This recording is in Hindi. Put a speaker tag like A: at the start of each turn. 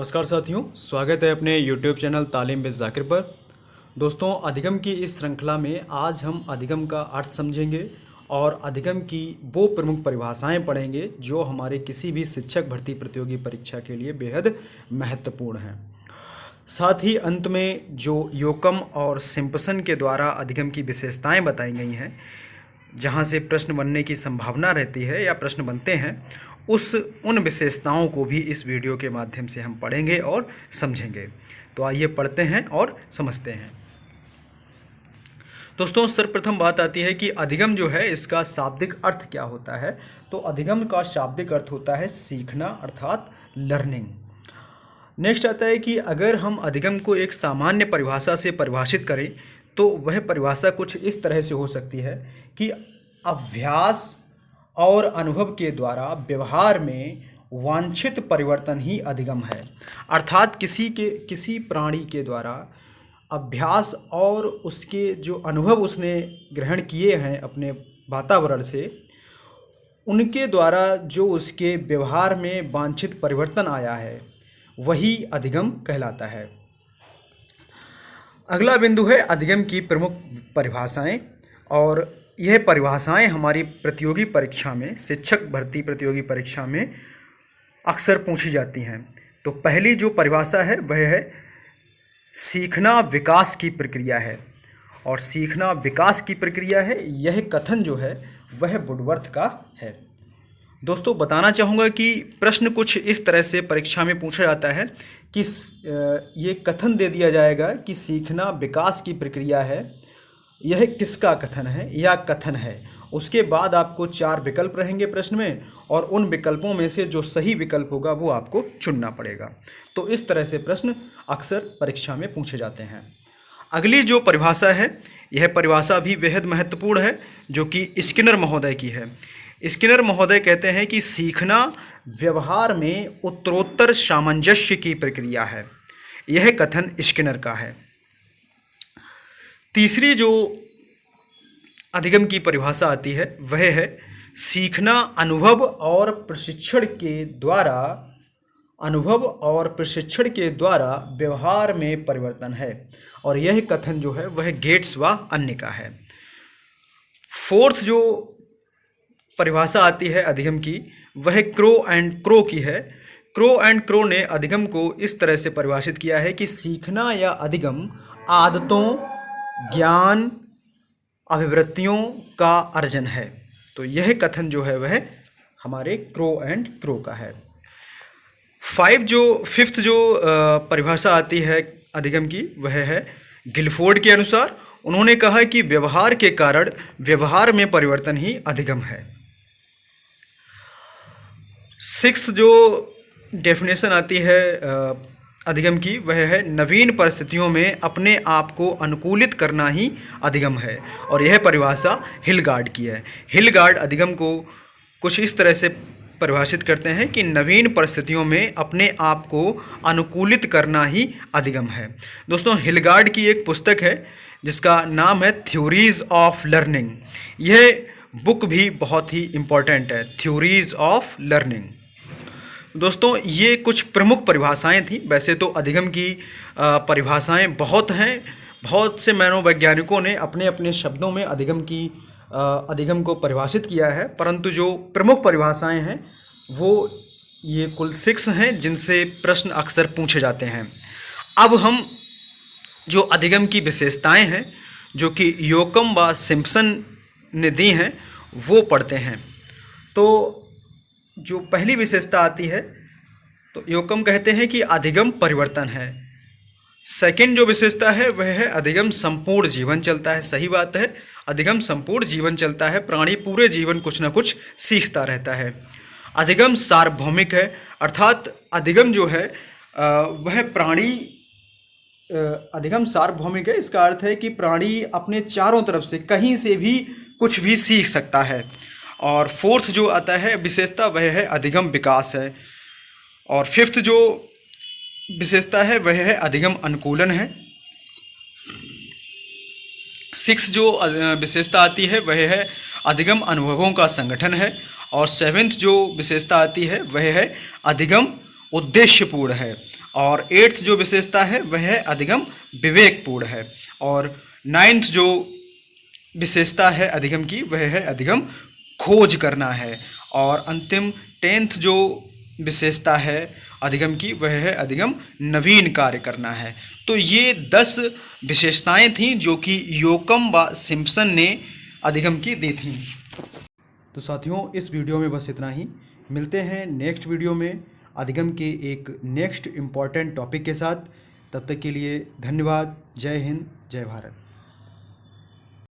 A: नमस्कार साथियों, स्वागत है अपने YouTube चैनल तालीम विद ज़ाकिर पर। दोस्तों, अधिगम की इस श्रृंखला में आज हम अधिगम का अर्थ समझेंगे और अधिगम की वो प्रमुख परिभाषाएं पढ़ेंगे जो हमारे किसी भी शिक्षक भर्ती प्रतियोगी परीक्षा के लिए बेहद महत्वपूर्ण हैं। साथ ही अंत में जो योकम और सिम्पसन के द्वारा अधिगम की विशेषताएं बताई गई हैं, जहां से प्रश्न बनने की संभावना रहती है या प्रश्न बनते हैं, उन विशेषताओं को भी इस वीडियो के माध्यम से हम पढ़ेंगे और समझेंगे। तो आइए पढ़ते हैं और समझते हैं। दोस्तों, सर्वप्रथम बात आती है कि अधिगम जो है इसका शाब्दिक अर्थ क्या होता है। तो अधिगम का शाब्दिक अर्थ होता है सीखना, अर्थात लर्निंग। नेक्स्ट आता है कि अगर हम अधिगम को एक सामान्य परिभाषा से परिभाषित करें तो वह परिभाषा कुछ इस तरह से हो सकती है कि अभ्यास और अनुभव के द्वारा व्यवहार में वांछित परिवर्तन ही अधिगम है। अर्थात किसी प्राणी के द्वारा अभ्यास और उसके जो अनुभव उसने ग्रहण किए हैं अपने वातावरण से, उनके द्वारा जो उसके व्यवहार में वांछित परिवर्तन आया है वही अधिगम कहलाता है। अगला बिंदु है अधिगम की प्रमुख परिभाषाएं, और यह परिभाषाएं हमारी प्रतियोगी परीक्षा में, शिक्षक भर्ती प्रतियोगी परीक्षा में अक्सर पूछी जाती हैं। तो पहली जो परिभाषा है वह है सीखना विकास की प्रक्रिया है, और सीखना विकास की प्रक्रिया है, यह कथन जो है वह वुडवर्थ का है। दोस्तों, बताना चाहूँगा कि प्रश्न कुछ इस तरह से परीक्षा में पूछा जाता है कि ये कथन दे दिया जाएगा कि सीखना विकास की प्रक्रिया है, यह किसका कथन है या कथन है। उसके बाद आपको 4 विकल्प रहेंगे प्रश्न में, और उन विकल्पों में से जो सही विकल्प होगा वो आपको चुनना पड़ेगा। तो इस तरह से प्रश्न अक्सर परीक्षा में पूछे जाते हैं। अगली जो परिभाषा है, यह परिभाषा भी बेहद महत्वपूर्ण है, जो कि स्किनर महोदय की है। स्किनर महोदय कहते हैं कि सीखना व्यवहार में उत्तरोत्तर सामंजस्य की प्रक्रिया है, यह कथन स्किनर का है। तीसरी जो अधिगम की परिभाषा आती है वह है सीखना अनुभव और प्रशिक्षण के द्वारा व्यवहार में परिवर्तन है, और यह कथन जो है वह गेट्स व अन्य का है। फोर्थ जो परिभाषा आती है अधिगम की, वह क्रो एंड क्रो की है। क्रो एंड क्रो ने अधिगम को इस तरह से परिभाषित किया है कि सीखना या अधिगम आदतों, ज्ञान, अभिवृत्तियों का अर्जन है। तो यह कथन जो है वह हमारे क्रो एंड क्रो का है। फिफ्थ जो परिभाषा आती है अधिगम की, वह है गिलफोर्ड के अनुसार। उन्होंने कहा कि व्यवहार के कारण व्यवहार में परिवर्तन ही अधिगम है। सिक्स्थ जो डेफिनेशन आती है अधिगम की, वह है नवीन परिस्थितियों में अपने आप को अनुकूलित करना ही अधिगम है, और यह परिभाषा हिलगार्ड की है। हिलगार्ड अधिगम को कुछ इस तरह से परिभाषित करते हैं कि नवीन परिस्थितियों में अपने आप को अनुकूलित करना ही अधिगम है। दोस्तों, हिलगार्ड की एक पुस्तक है जिसका नाम है थ्योरीज ऑफ लर्निंग। यह बुक भी बहुत ही इम्पॉर्टेंट है, थ्योरीज ऑफ लर्निंग। दोस्तों, ये कुछ प्रमुख परिभाषाएं थी। वैसे तो अधिगम की परिभाषाएं बहुत हैं, बहुत से मनोवैज्ञानिकों ने अपने अपने शब्दों में अधिगम को परिभाषित किया है, परंतु जो प्रमुख परिभाषाएं हैं वो ये कुल 6 हैं जिनसे प्रश्न अक्सर पूछे जाते हैं। अब हम जो अधिगम की विशेषताएं हैं जो कि योकम व सिम्पसन ने दी हैं वो पढ़ते हैं। तो जो पहली विशेषता आती है, तो योकम कहते हैं कि अधिगम परिवर्तन है। सेकंड जो विशेषता है वह है अधिगम संपूर्ण जीवन चलता है। सही बात है, अधिगम संपूर्ण जीवन चलता है, प्राणी पूरे जीवन कुछ ना कुछ सीखता रहता है। अधिगम सार्वभौमिक है, अर्थात अधिगम जो है वह प्राणी अधिगम सार्वभौमिक है। इसका अर्थ है कि प्राणी अपने चारों तरफ से कहीं से भी कुछ भी सीख सकता है। और फोर्थ जो आता है विशेषता वह है अधिगम विकास है। और फिफ्थ जो विशेषता है वह है अधिगम अनुकूलन है। सिक्स जो विशेषता आती है वह है अधिगम अनुभवों का संगठन है। और सेवेंथ जो विशेषता आती है वह है अधिगम उद्देश्यपूर्ण है। और 8th जो विशेषता है वह है अधिगम विवेकपूर्ण है। और 9th जो विशेषता है अधिगम की वह है अधिगम खोज करना है। और अंतिम 10th जो विशेषता है अधिगम की वह है अधिगम नवीन कार्य करना है। तो ये 10 विशेषताएं थीं जो कि योकम व सिम्पसन ने अधिगम की दी थीं। तो साथियों, इस वीडियो में बस इतना ही। मिलते हैं नेक्स्ट वीडियो में अधिगम के एक नेक्स्ट इम्पॉर्टेंट टॉपिक के साथ। तब तक के लिए धन्यवाद। जय हिंद, जय भारत।